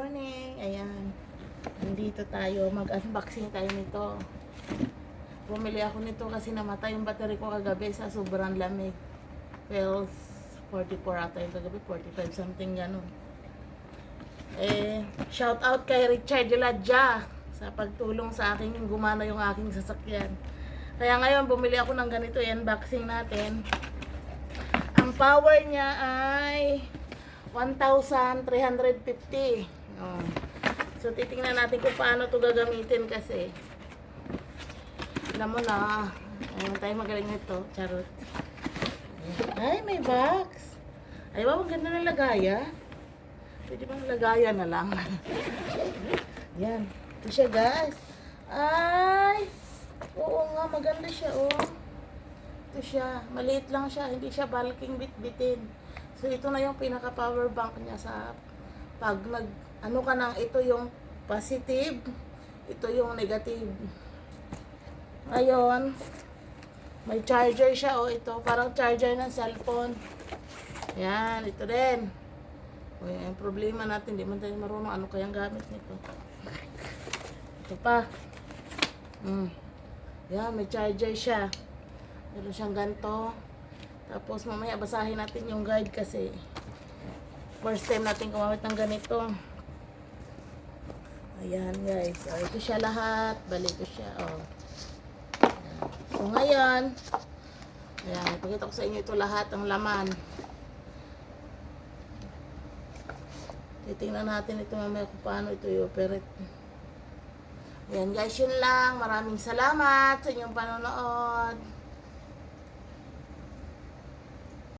morning. Ayan. Nandito tayo. Mag-unboxing tayo nito. Bumili ako nito kasi namatay yung battery ko kagabi sa sobrang lamig. Well, 44 ata yung kagabi. 45 something ganun. Shout out kay Richard Diladja sa pagtulong sa akin yung gumana yung aking sasakyan. Kaya ngayon bumili ako ng ganito. I-unboxing natin. Ang power niya ay 1,350. Oh. So titingnan natin kung paano 'to gagamitin kasi alam mo na, ayun tayo magaling nito. Charot. Ay, may box. Ay, wow, ang ganda ng lagaya. Pwede bang lagaya na lang? Yan. Ito siya, guys. Ay, oo nga, maganda siya, oh. Ito siya. Maliit lang siya. Hindi siya bulking bit-bitin. So, ito na yung pinaka-power bank niya sa pag ano ka nang, ito yung positive, ito yung negative. Ayun. May charger siya, oh, ito. Parang charger ng cellphone. Yan, ito din. O, yung problema natin, di man tayo marunong ano kayang gamit nito. Ito pa. Yan, may charger siya. Meron siyang ganito. Tapos mamaya basahin natin yung guide kasi first time natin gumamit ng ganito. Ayan guys. So, ito siya lahat. Balik ko siya. Oh. So ngayon, ayan, ipakita ko sa inyo ito lahat ang laman. Titingnan natin ito mamaya kung paano ito i-operate. Ayan guys, yun lang. Maraming salamat sa inyong panonood.